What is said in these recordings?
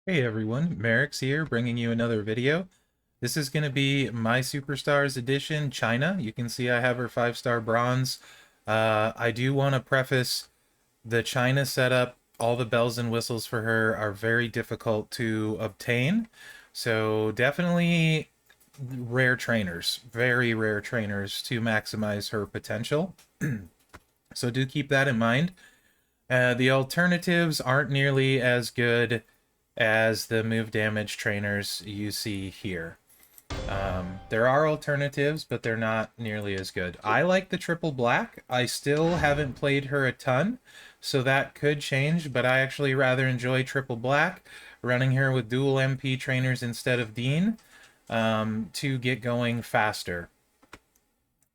Hey everyone, Mherex here, bringing you another video. This is going to be my Superstars edition, Chyna. You can see I have her 5-star bronze. I do want to preface the Chyna setup. All the bells and whistles for her are very difficult to obtain. So definitely rare trainers, very rare trainers to maximize her potential. So do keep that in mind. The alternatives aren't nearly as good as the move damage trainers you see here. There are alternatives, but they're not nearly as good. I like the triple black. I still haven't played her a ton, so that could change, but I actually rather enjoy triple black, running her with dual MP trainers instead of Dean to get going faster.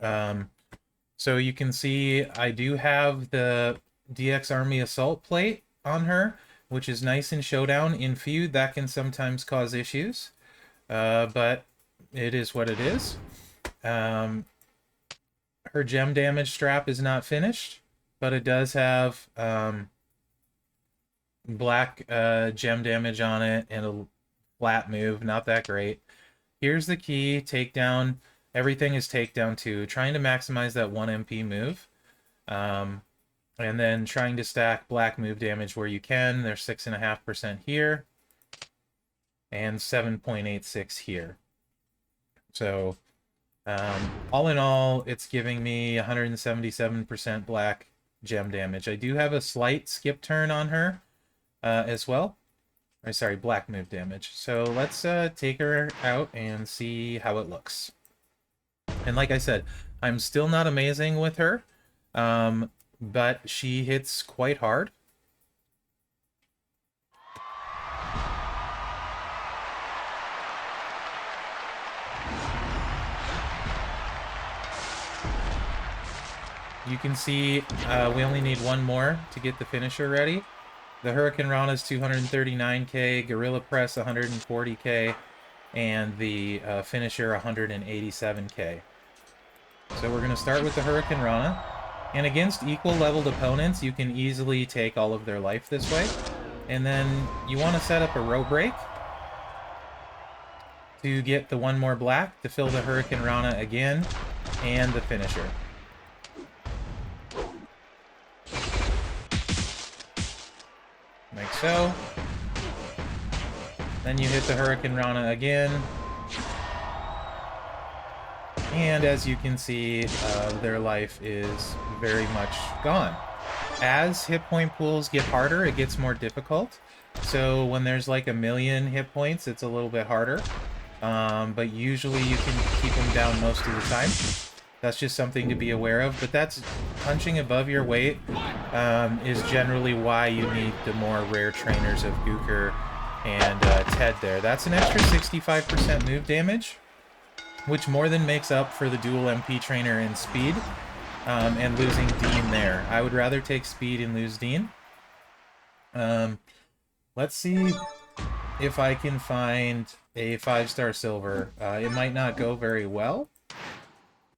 So you can see I do have the DX Army Assault plate on her, which is nice in Showdown. In Feud, that can sometimes cause issues, but it is what it is. Her gem damage strap is not finished, but it does have black gem damage on it and a flat move. Not that great. Here's the key. Takedown. Everything is takedown too. Trying to maximize that 1 MP move. And then trying to stack black move damage where you can. There's 6.5% here and 7.86 here. So all in all, it's giving me 177% black gem damage. I do have a slight skip turn on her as well. Or sorry, black move damage. So let's take her out and see how it looks. And like I said, I'm still not amazing with her. But she hits quite hard. You can see we only need one more to get the finisher ready. The Hurricane Rana's 239k, Gorilla Press 140k, and the finisher 187k. So we're going to start with the Hurricane Rana. And against equal-leveled opponents, you can easily take all of their life this way. And then you want to set up a row break to get the one more black to fill the Hurricane Rana again, and the finisher. Like so. Then you hit the Hurricane Rana again. And as you can see, their life is very much gone. As hit point pools get harder, it gets more difficult. So when there's like 1,000,000 hit points, it's a little bit harder. But usually you can keep them down most of the time. That's just something to be aware of. But that's punching above your weight is generally why you need the more rare trainers of Gooker and Ted there. That's an extra 65% move damage, which more than makes up for the dual MP trainer and speed, and losing Dean there. I would rather take speed and lose Dean. Let's see if I can find a 5-star silver. It might not go very well,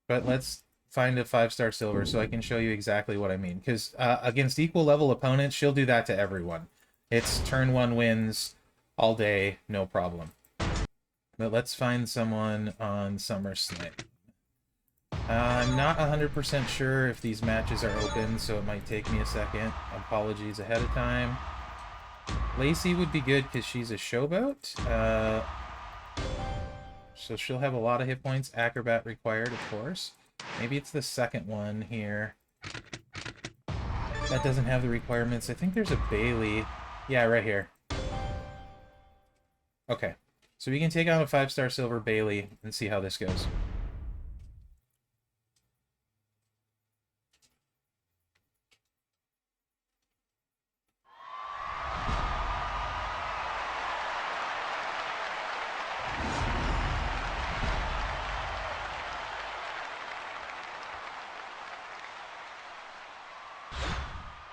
but let's find a 5-star silver so I can show you exactly what I mean. Because against equal level opponents, she'll do that to everyone. It's turn 1 wins all day, no problem. But let's find someone on SummerSlam. I'm not 100% sure if these matches are open, so it might take me a second. Apologies ahead of time. Lacey would be good because she's a showboat. So she'll have a lot of hit points. Acrobat required, of course. Maybe it's the second one here. That doesn't have the requirements. I think there's a Bailey. Yeah, right here. Okay. So we can take out a 5-star silver Bailey and see how this goes.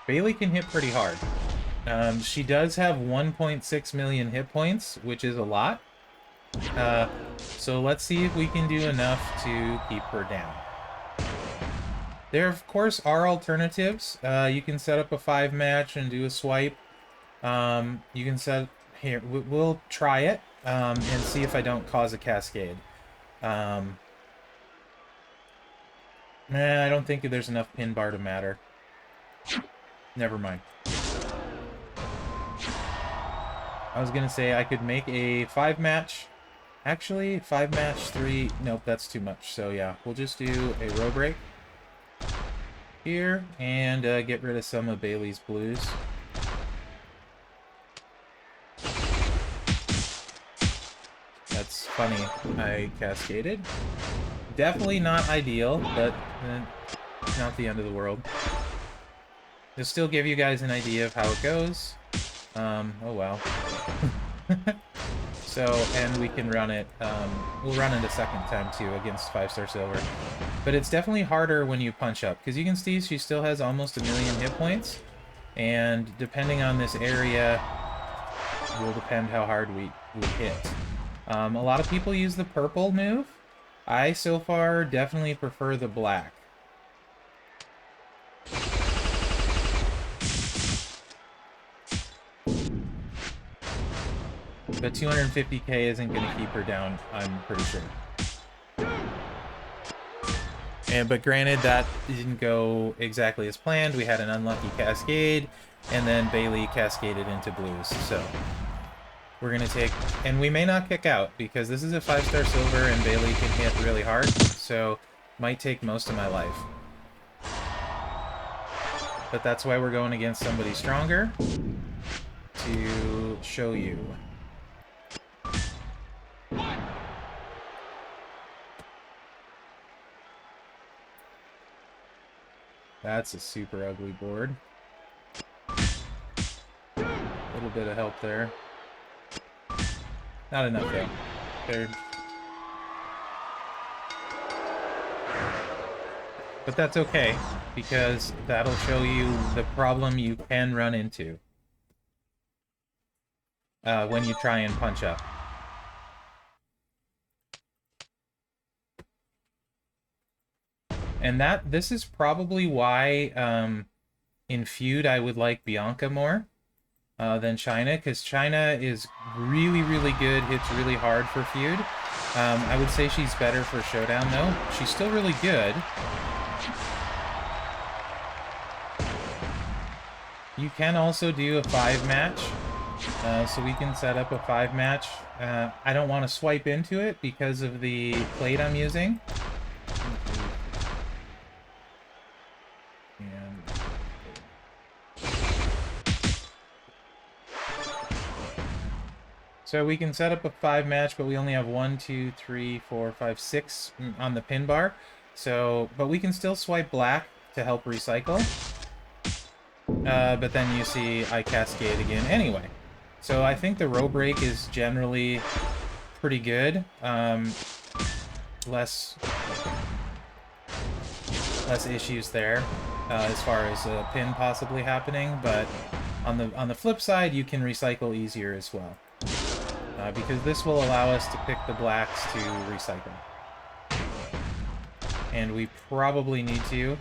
Bailey can hit pretty hard. She does have 1.6 million hit points, which is a lot. So let's see if we can do enough to keep her down. There, of course, are alternatives. You can set up a 5-match and do a swipe. You can here, we'll try it and see if I don't cause a cascade. Nah, I don't think there's enough pin bar to matter. Never mind. I was gonna say I could make a 5-match. Actually, 5-match 3. Nope, that's too much. So yeah, we'll just do a row break here and get rid of some of Bailey's blues. That's funny. I cascaded. Definitely not ideal, but not the end of the world. It'll still give you guys an idea of how it goes. Oh wow. So, and we can run it, we'll run it a second time too against 5-star silver. But it's definitely harder when you punch up, because you can see she still has almost 1,000,000 hit points. And depending on this area, will depend how hard we hit. A lot of people use the purple move. I, so far, definitely prefer the black. But 250k isn't going to keep her down, I'm pretty sure. But granted, that didn't go exactly as planned. We had an unlucky cascade, and then Bailey cascaded into blues. So we're going to take... And we may not kick out, because this is a 5-star silver, and Bailey can hit really hard. So might take most of my life. But that's why we're going against somebody stronger, to show you. That's a super ugly board. A little bit of help there. Not enough though. Third. But that's okay, because that'll show you the problem you can run into when you try and punch up. And this is probably why in Feud I would like Bianca more than Chyna, because Chyna is really, really good, hits really hard for Feud. I would say she's better for Showdown, though. She's still really good. You can also do a 5-match, so we can set up a 5-match. I don't want to swipe into it because of the plate I'm using. So we can set up a 5-match, but we only have 1, 2, 3, 4, 5, 6 on the pin bar. So, but we can still swipe black to help recycle. But then you see I cascade again anyway. So I think the row break is generally pretty good. Less issues there as far as a pin possibly happening. But on the flip side, you can recycle easier as well. Because this will allow us to pick the blacks to recycle. And we probably need to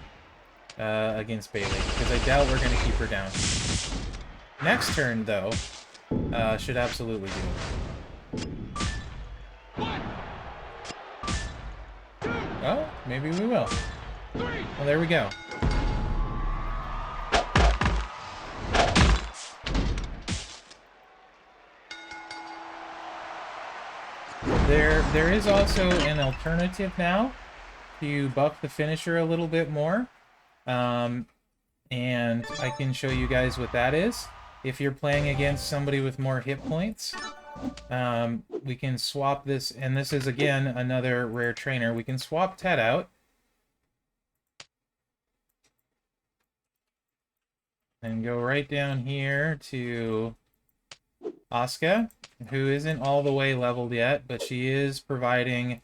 against Bailey, because I doubt we're going to keep her down. Next turn, though, should absolutely do it. Oh, maybe we will. Well, there we go. There is also an alternative now to buff the finisher a little bit more. And I can show you guys what that is. If you're playing against somebody with more hit points, we can swap this, and this is again another rare trainer. We can swap Ted out. And go right down here to Asuka, who isn't all the way leveled yet, but she is providing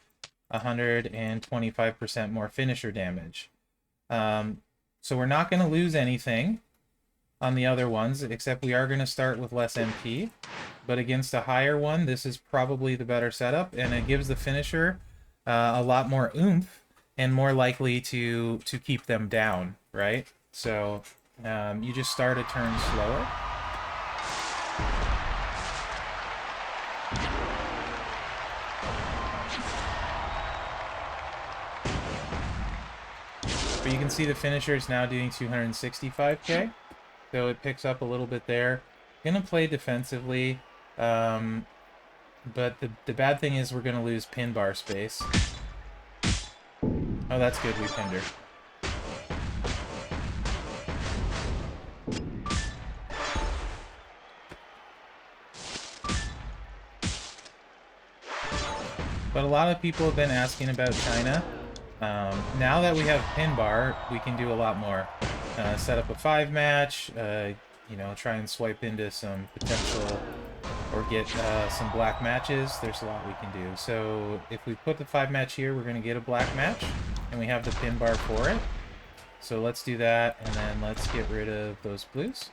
125% more finisher damage. So we're not going to lose anything on the other ones, except we are going to start with less MP. But against a higher one, this is probably the better setup, and it gives the finisher a lot more oomph and more likely to keep them down, right? So you just start a turn slower. But you can see the finisher is now doing 265k. So it picks up a little bit there. Gonna play defensively. But the bad thing is we're gonna lose pin bar space. Oh, that's good, we pinned her. But a lot of people have been asking about Chyna. Now that we have pin bar, we can do a lot more. Set up a 5-match, you know, try and swipe into some potential, or get some black matches. There's a lot we can do. So if we put the 5-match here, we're going to get a black match, and we have the pin bar for it. So let's do that, and then let's get rid of those blues.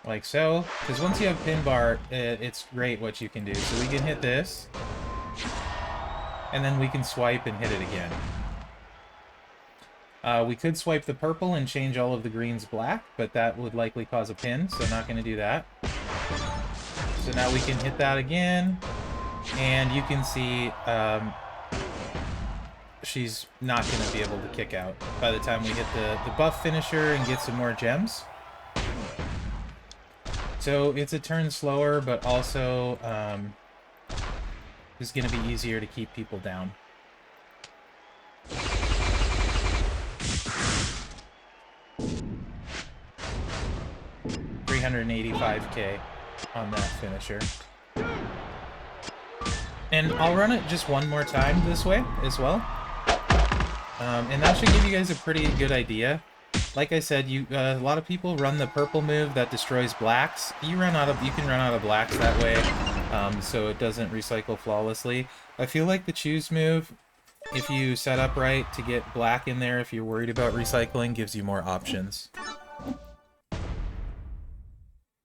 Like so, because once you have pin bar, it's great what you can do. So we can hit this, and then we can swipe and hit it again. We could swipe the purple and change all of the greens black, but that would likely cause a pin, so not going to do that. So now we can hit that again, and you can see she's not going to be able to kick out by the time we hit the buff finisher and get some more gems. So it's a turn slower, but also it's going to be easier to keep people down. $385k on that finisher. And I'll run it just one more time this way as well. And that should give you guys a pretty good idea. Like I said, a lot of people run the purple move that destroys blacks. You can run out of blacks that way, so it doesn't recycle flawlessly. I feel like the choose move, if you set up right to get black in there, if you're worried about recycling, gives you more options.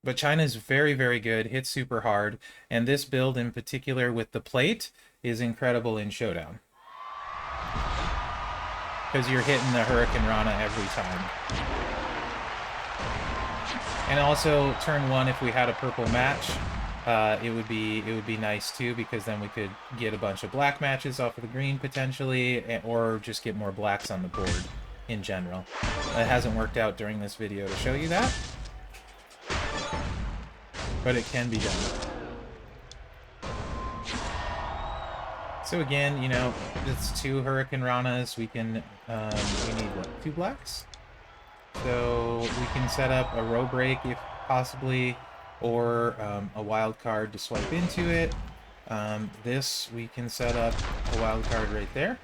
But Chyna's very, very good, hits super hard, and this build in particular with the plate is incredible in Showdown. Because you're hitting the Hurricane Rana every time. And also, turn 1, if we had a purple match, it would be nice too, because then we could get a bunch of black matches off of the green potentially, or just get more blacks on the board in general. It hasn't worked out during this video to show you that, but it can be done. So again, you know, it's 2 Hurricane Ranas. We can, we need what, 2 blacks? So we can set up a row break if possibly, or a wild card to swipe into it. This, we can set up a wild card right there,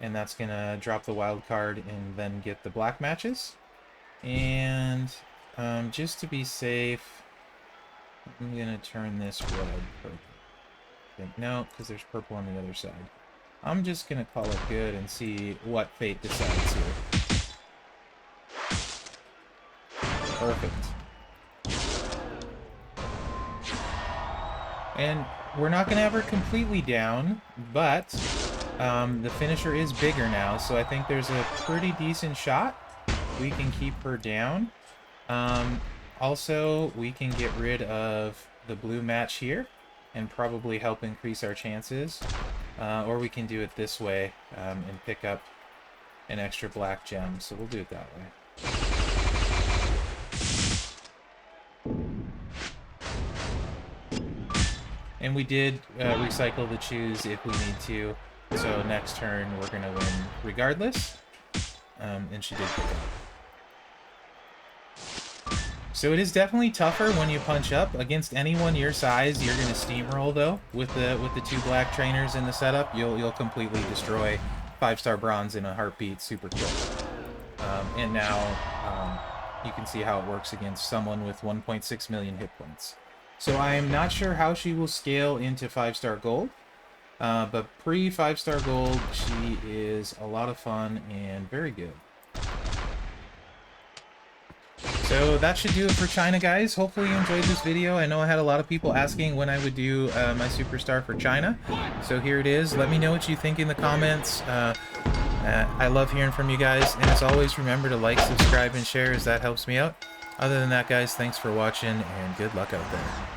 and that's gonna drop the wild card and then get the black matches. And just to be safe, I'm gonna turn this red purple. No, because there's purple on the other side. I'm just gonna call it good and see what fate decides here. Perfect. And we're not gonna have her completely down, but the finisher is bigger now, so I think there's a pretty decent shot we can keep her down. Also, we can get rid of the blue match here and probably help increase our chances. Or we can do it this way and pick up an extra black gem. So we'll do it that way. And we did recycle the choose if we need to. So next turn we're going to win regardless. And she did pick up. So it is definitely tougher when you punch up. Against anyone your size, you're going to steamroll though. With the 2 black trainers in the setup, you'll completely destroy 5-star bronze in a heartbeat super quick. And now you can see how it works against someone with 1.6 million hit points. So I'm not sure how she will scale into 5-star gold. But pre 5-star gold, she is a lot of fun and very good. So that should do it for Chyna, guys. Hopefully you enjoyed this video. I know I had a lot of people asking when I would do my superstar for Chyna. So here it is. Let me know what you think in the comments. I love hearing from you guys. And as always, remember to like, subscribe, and share as that helps me out. Other than that, guys, thanks for watching and good luck out there.